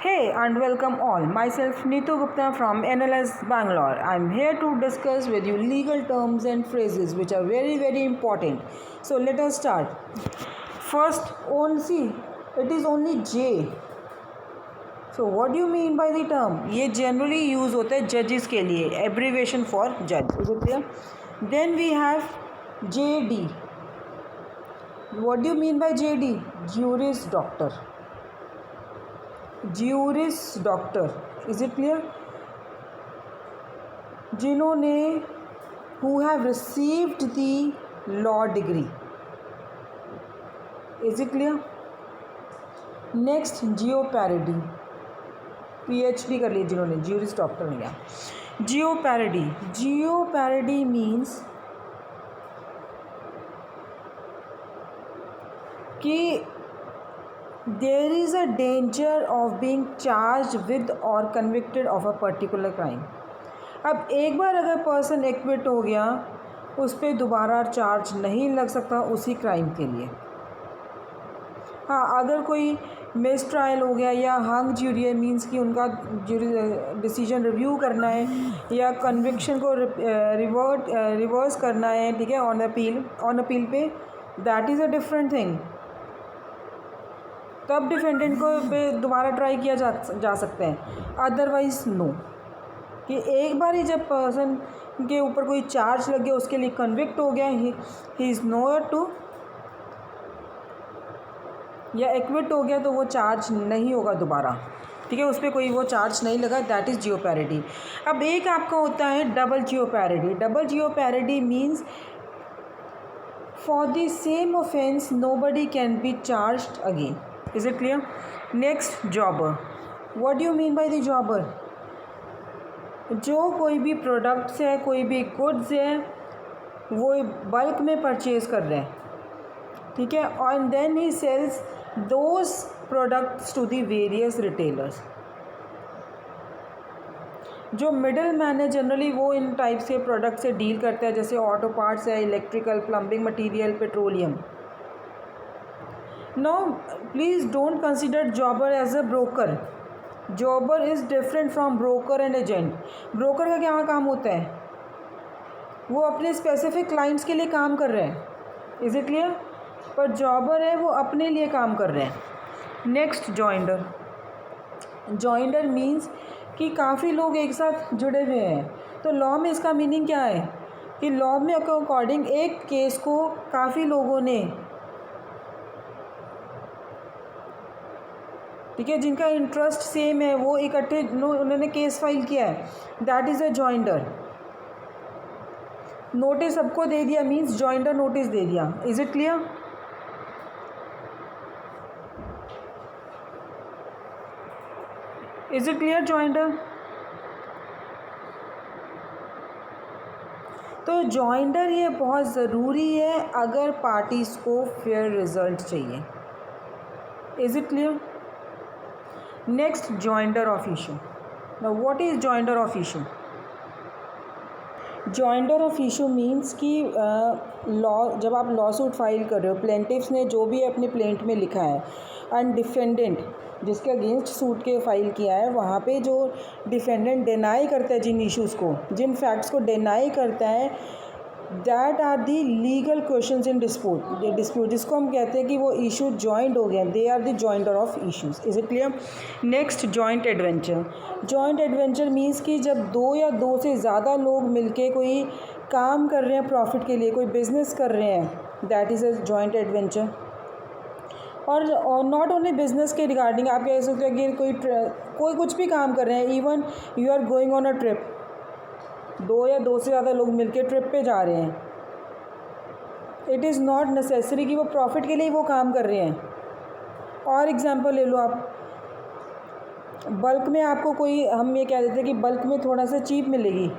Hey and welcome all. Myself Neetu Gupta from NLS Bangalore. I'm here to discuss with you legal terms and phrases which are very important. So let us start. First, see, it is only J. So what do you mean by the term? ये generally use होता है judges के लिए, abbreviation for judge. Is it clear? Then we have JD. What do you mean by JD? Juris Doctor. Juris Doctor. Is it clear? जिन्होंने who have received the law degree. Is it clear? Next jeopardy. PhD कर ली जिन्होंने, Juris Doctor हो गया. Jeopardy. Jeopardy means कि there is a danger of being charged with or convicted of a particular crime. अब एक बार अगर person equity हो गया, उस पर दोबारा चार्ज नहीं लग सकता उसी क्राइम के लिए. हाँ, अगर कोई मिस ट्रायल हो गया या हंग ज्यूरी है, मीन्स कि उनका डिसीजन रिव्यू करना है या कन्विक्शन को रिवर्स करना है, ठीक है, ऑन अपील पे, that is a different thing. तब डिफेंडेंट को पे दोबारा ट्राई किया जा सकता है. Otherwise no. कि एक बार ही जब पर्सन के ऊपर कोई चार्ज लग गया, उसके लिए कन्विक्ट हो गया, ही इज़ नो टू, या एक्विट हो गया, तो वो चार्ज नहीं होगा दोबारा. ठीक है, उस पर कोई वो चार्ज नहीं लगा. That is jeopardy. अब एक आपका होता है double jeopardy. Double jeopardy means for the same offence nobody can be charged again. Is it clear? Next, jobber. What do you mean by the jobber? जो कोई भी प्रोडक्ट्स है, कोई भी गुड्स है, वो बल्क में परचेज कर रहे हैं, ठीक है, और देन ही sells those products to the various retailers. जो मिडल मैन है जनरली वो इन टाइप से प्रोडक्ट से डील करता है, जैसे ऑटो पार्ट्स है, electrical, plumbing material, petroleum. Now, please don't consider jobber as a broker. Jobber is different from broker and agent. Broker का क्या काम होता है? वो अपने स्पेसिफिक क्लाइंट्स के लिए काम कर रहे हैं. Is it clear? पर जॉबर है वो अपने लिए काम कर रहे हैं. Next, joinder. जॉइंडर मीन्स कि काफ़ी लोग एक साथ जुड़े हुए हैं. तो लॉ में इसका मीनिंग क्या है? कि लॉ में अकॉर्डिंग एक केस को काफ़ी लोगों ने, ठीक है, जिनका इंटरेस्ट सेम है, वो इकट्ठे उन्होंने केस फाइल किया है. That is a joinder. Notice सबको दे दिया मीन्स जॉइंडर नोटिस दे दिया. Is it clear? Is it clear joinder? तो जॉइंडर ये बहुत ज़रूरी है अगर पार्टीज़ को फेयर रिजल्ट चाहिए. Is it clear? Next, joinder of issue. Now what is joinder of issue? Joinder of issue means कि लॉ, जब आप लॉ सूट फाइल कर रहे हो, प्लेंटिफ्स ने जो भी अपने प्लेंट में लिखा है, एंड डिफेंडेंट जिसके अगेंस्ट सूट के फाइल किया है, वहाँ पे जो डिफेंडेंट डिनाई करता है जिन इश्यूज़ को, जिन फैक्ट्स को डिनाई करता है, that are the legal questions in dispute, जिसको हम कहते हैं कि वो इशू जॉइंट हो गए, they are the jointer of issues. Is it clear? Next, joint adventure. Joint adventure means कि जब दो या दो से ज़्यादा लोग मिलके कोई काम कर रहे हैं प्रॉफिट के लिए, कोई बिजनेस कर रहे हैं, that is a joint adventure. और नॉट ओनली बिजनेस के रिगार्डिंग, आप कह सकते हैं कि कोई कुछ भी काम कर रहे हैं, even you are going on a trip, दो या दो से ज़्यादा लोग मिलके ट्रिप पे जा रहे हैं. इट इज़ नॉट नेसेसरी कि वो प्रॉफिट के लिए वो काम कर रहे हैं. और एग्जांपल ले लो आप, बल्क में आपको कोई, हम ये कह देते हैं कि बल्क में थोड़ा सा चीप मिलेगी,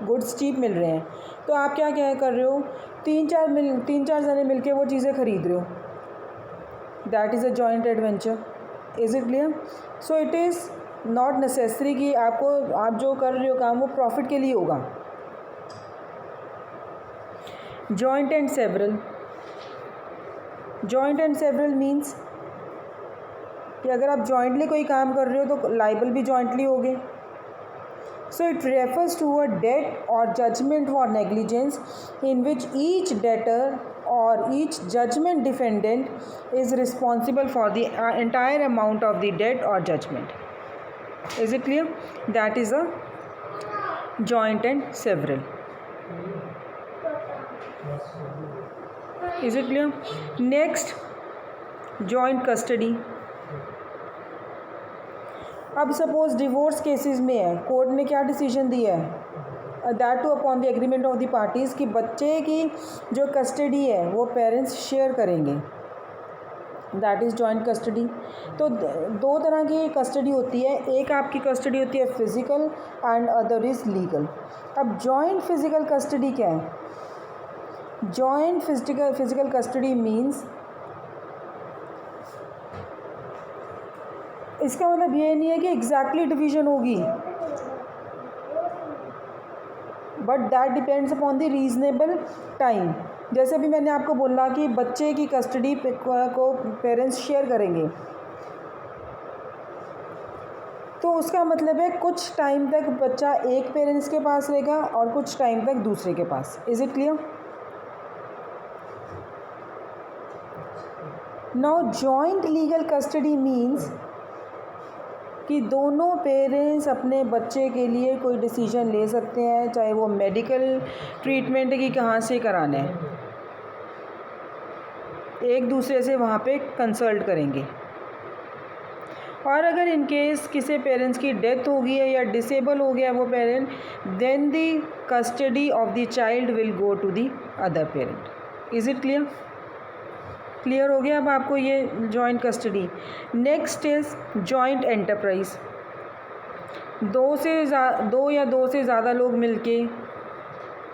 गुड्स चीप मिल रहे हैं, तो आप क्या कर रहे हो, तीन चार जने मिलके वो चीज़ें ख़रीद रहे हो. That is a joint adventure. Is it clear? So it is not necessary कि आप जो कर रहे हो काम वो प्रॉफिट के लिए होगा. Joint and several. Joint and several means कि अगर आप जॉइंटली कोई काम कर रहे हो तो लाइबल भी जॉइंटली होगे. So it refers to a debt or judgment for negligence in which each debtor or each judgment defendant is responsible for the entire amount of the debt or judgment. Is it clear? That is a joint and several. Is it clear? Next, joint custody. अब suppose divorce cases में है, court ने क्या decision दिया है, that two upon the agreement of the parties कि बच्चे की जो कस्टडी है वो पेरेंट्स शेयर करेंगे. That is joint custody. तो दो तरह की कस्टडी होती है. एक आपकी कस्टडी होती है physical and other is legal. अब जॉइंट फिज़िकल कस्टडी क्या है? जॉइंट फिज़िकल कस्टडी मीन्स, इसका मतलब ये नहीं है कि एग्जैक्टली डिवीज़न होगी, but that depends upon the reasonable time. जैसे अभी मैंने आपको बोला कि बच्चे की कस्टडी को पेरेंट्स शेयर करेंगे, तो उसका मतलब है कुछ टाइम तक बच्चा एक पेरेंट्स के पास रहेगा और कुछ टाइम तक दूसरे के पास. Is it clear? Now joint legal custody means कि दोनों पेरेंट्स अपने बच्चे के लिए कोई डिसीजन ले सकते हैं, चाहे वो मेडिकल ट्रीटमेंट की कहाँ से कराना है, एक दूसरे से वहाँ पे कंसल्ट करेंगे. और अगर इन केस किसी पेरेंट्स की डेथ हो गई है या डिसेबल हो गया वो parent, then the custody of the child will go to the other parent. Is it clear? Clear हो गया अब आपको ये joint custody. Next is joint enterprise. दो या दो से ज़्यादा लोग मिलके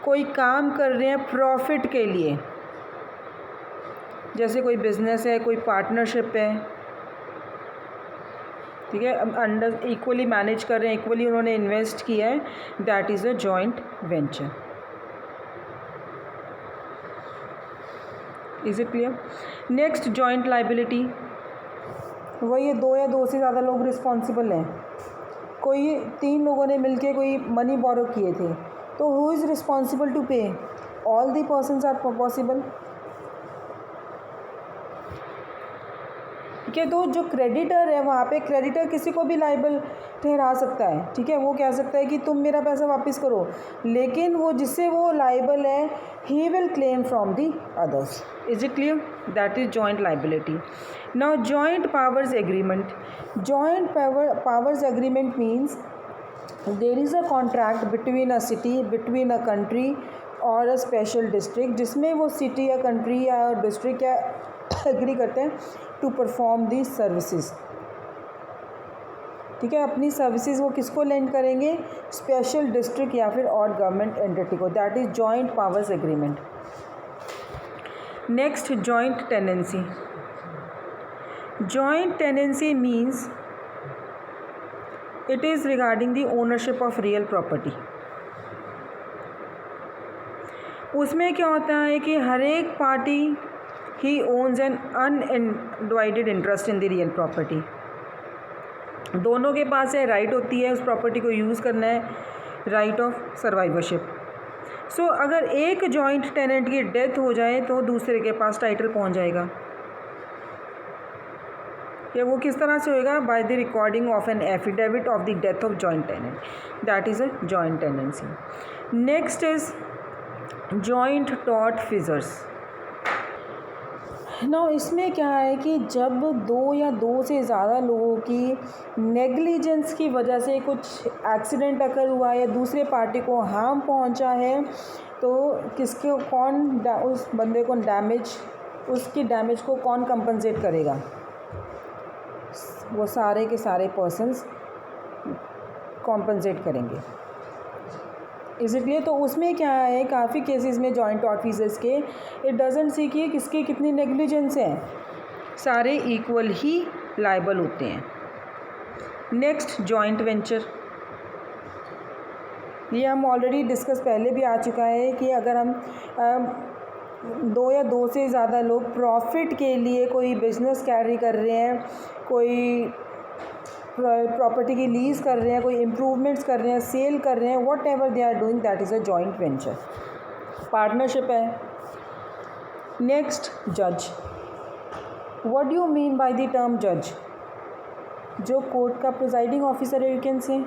कोई काम कर रहे हैं प्रॉफिट के लिए, जैसे कोई बिजनेस है, कोई पार्टनरशिप है, ठीक है, अंडर इक्वली मैनेज कर रहे हैं, इक्वली उन्होंने इन्वेस्ट किया है, that is a joint venture. Is it clear? Next joint liability. वही है, दो या दो से ज़्यादा लोग रिस्पॉन्सिबल हैं. कोई 3 लोगों ने मिलके कोई मनी बोरो किए थे, तो who is responsible to pay? All the persons are possible. ठीक है, तो जो क्रेडिटर है वहाँ पे क्रेडिटर किसी को भी लाइबल ठहरा सकता है. ठीक है, वो कह सकता है कि तुम मेरा पैसा वापस करो, लेकिन वो जिससे वो लाइबल है he will claim from the others. Is it clear? That is joint liability. Now joint powers agreement. Joint powers agreement means there is a contract between a city, between a country और a special district, जिसमें वो city या country या district या agree करते हैं to perform the services. ठीक है, अपनी सर्विसेज वो किसको लेंड करेंगे? स्पेशल डिस्ट्रिक्ट या फिर और गवर्नमेंट एंटिटी को. That is joint powers agreement. Next joint tenancy. Joint tenancy means it is regarding the ownership of real property. उसमें क्या होता है कि हर एक party he owns an undivided interest in the real property. दोनों के पास है राइट होती है उस प्रॉपर्टी को यूज़ करना है, राइट ऑफ सर्वाइवरशिप. सो अगर एक जॉइंट टेनेंट की डेथ हो जाए तो दूसरे के पास टाइटल पहुंच जाएगा. या वो किस तरह से होएगा? By the recording of an affidavit of the death of joint tenant. That is a joint tenancy. Next is joint tort feasors. ना इसमें क्या है कि जब दो या दो से ज़्यादा लोगों की नेग्लिजेंस की वजह से कुछ एक्सीडेंट अकर हुआ या दूसरे पार्टी को हार्म पहुंचा है, तो किसके कौन उस बंदे को डैमेज, उसकी डैमेज को कौन कंपनसेट करेगा? वो सारे के सारे पर्सन्स कॉम्पनसेट करेंगे. Is it clear? तो उसमें क्या है, काफ़ी केसेस में जॉइंट टॉर्ट फीजर्स के इट डजंट सी कि किसकी कितनी नेग्लिजेंस है, सारे इक्वल ही लाइबल होते हैं. Next joint venture. ये हम ऑलरेडी डिस्कस पहले भी आ चुका है कि अगर हम दो या दो से ज़्यादा लोग प्रॉफिट के लिए कोई बिजनेस कैरी कर रहे हैं, कोई प्रॉपर्टी की लीज़ कर रहे हैं, कोई इम्प्रूवमेंट्स कर रहे हैं, सेल कर रहे हैं, whatever they are doing, that is a joint venture, partnership है। नेक्स्ट, जज। What do you mean by the term जज? जो कोर्ट का प्रिजाइडिंग ऑफिसर है, यू कैन से,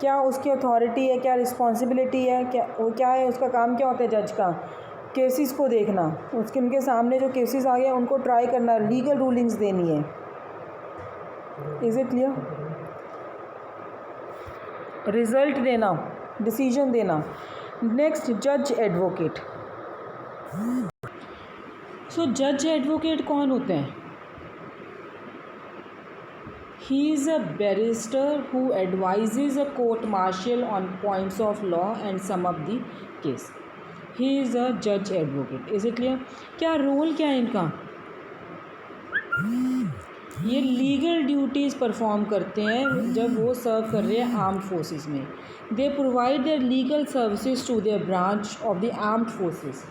क्या उसकी अथॉरिटी है, क्या रिस्पॉन्सिबिलिटी है, क्या है, उसका काम क्या होता है जज का? केसेस को देखना, उनके सामने जो केसेस आ गए उनको ट्राई करना, लीगल रूलिंग्स देनी है। Is it clear? रिजल्ट देना, डिसीजन देना। नेक्स्ट, जज एडवोकेट। सो जज एडवोकेट कौन होते हैं? He is a barrister who advises a court martial on points of law and sum up the case. He is a judge advocate. Is it clear? क्या role क्या है इनका? ये लीगल ड्यूटीज़ परफॉर्म करते हैं जब वो सर्व कर रहे हैं आर्म्ड फोर्सेस में। They provide their legal services to their branch of the armed forces.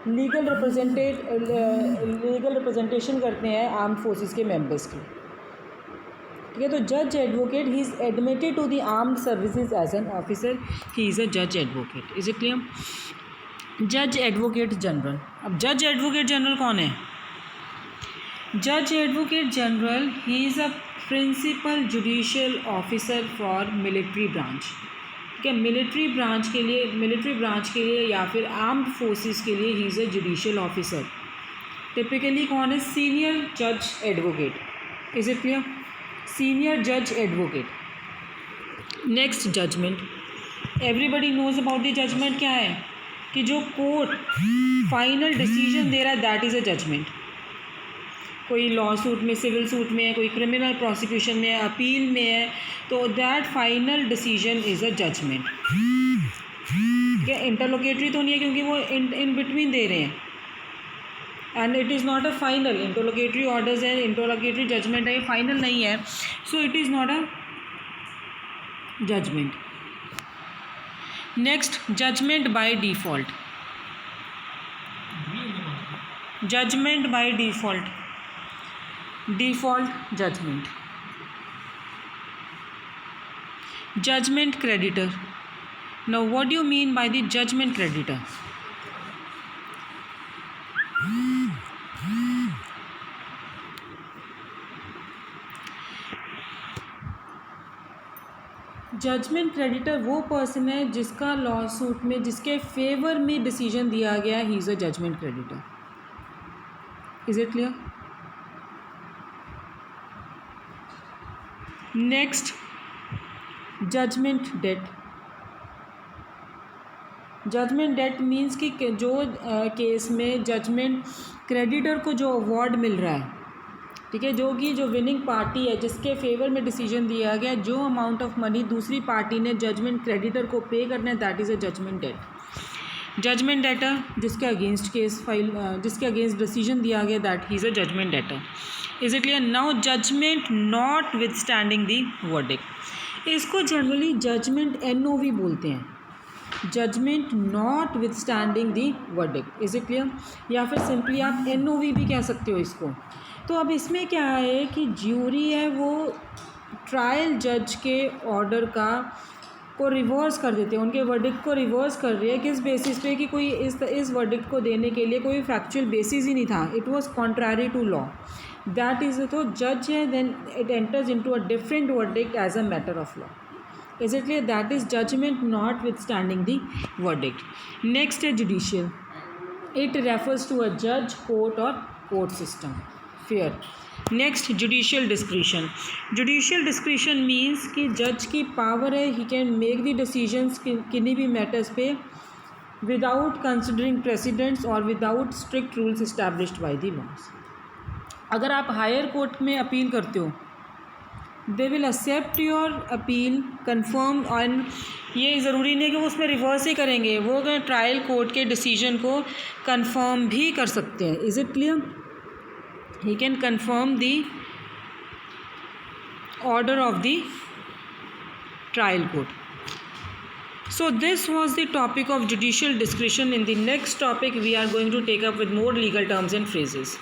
Legal representation करते हैं आर्म्ड फोर्सेस के मेंबर्स की। ठीक है, तो जज advocate, he is admitted to the armed services as an officer, he is अ जज एडवोकेट। Is it clear? जज एडवोकेट जनरल। अब जज एडवोकेट जनरल कौन है? जज advocate general, he is a principal judicial officer for military branch. ठीक है, military branch के लिए या फिर आर्म्ड फोर्सेस के लिए he is a judicial officer. Typically कौन है? सीनियर जज advocate. Is it clear? Senior जज advocate. Next, judgment. Everybody knows about the judgment. क्या है कि जो कोर्ट फाइनल डिसीजन दे रहा है, दैट इज़ अ जजमेंट। कोई लॉ सूट में, सिविल सूट में है, कोई क्रिमिनल प्रोसिक्यूशन में है, अपील में है, तो that final decision is a judgment. ठीक है, इंटरलोकेटरी तो नहीं है क्योंकि वो इन बिटवीन दे रहे हैं, and it is not a final. Interlocutory orders है, इंटरलोकेटरी जजमेंट है, ये फाइनल नहीं है, so it is not a judgment. Next, judgment by default. Judgment by default, default judgment. Judgment creditor. Now what do you mean by the judgment creditor? Judgment creditor वो person है जिसका law suit में, जिसके favour में decision दिया गया, he is a judgment creditor. Is it clear? Next, judgment debt. Judgment debt means कि जो केस में जजमेंट क्रेडिटर को जो अवार्ड मिल रहा है, ठीक है, जो विनिंग पार्टी है, जिसके फेवर में डिसीजन दिया गया, जो अमाउंट ऑफ मनी दूसरी पार्टी ने जजमेंट क्रेडिटर को पे करना है, that is a judgment debt. Judgment debtor, जिसके अगेंस्ट केस फाइल, जिसके अगेंस्ट डिसीजन दिया गया, that he is a judgment debtor. Is it clear? Now, judgment notwithstanding the verdict. इसको generally judgment NOV बोलते हैं, judgment notwithstanding the verdict. Is it clear? या फिर simply आप NOV भी कह सकते हो इसको। तो अब इसमें क्या है कि ज्यूरी है वो ट्रायल जज के ऑर्डर को रिवर्स कर देते हैं, उनके वर्डिक्ट को रिवर्स कर रही है। किस बेसिस पे? कि कोई इस वर्डिक्ट को देने के लिए कोई फैक्चुअल बेसिस ही नहीं था, it was contrary to law, that is. तो जज है, then it enters into a different verdict as a matter of law. Is it clear? That is judgment notwithstanding the verdict. Next है judicial. It refers to a जज, court और court system, fair. Next, judicial discretion. Judicial discretion means कि जज की power है, he can make the decisions किन्हीं भी matters पे विदाउट कंसिडरिंग प्रेसिडेंट्स और without strict rules established by the laws. अगर आप हायर कोर्ट में अपील करते हो, they will accept your appeal, confirm, और ये ज़रूरी नहीं कि वो उसमें रिवर्स ही करेंगे, वो अगर ट्रायल कोर्ट के डिसीजन को कन्फर्म भी कर सकते हैं। Is it clear? He can confirm the order of the trial court. So this was the topic of judicial discretion. In the next topic, we are going to take up with more legal terms and phrases.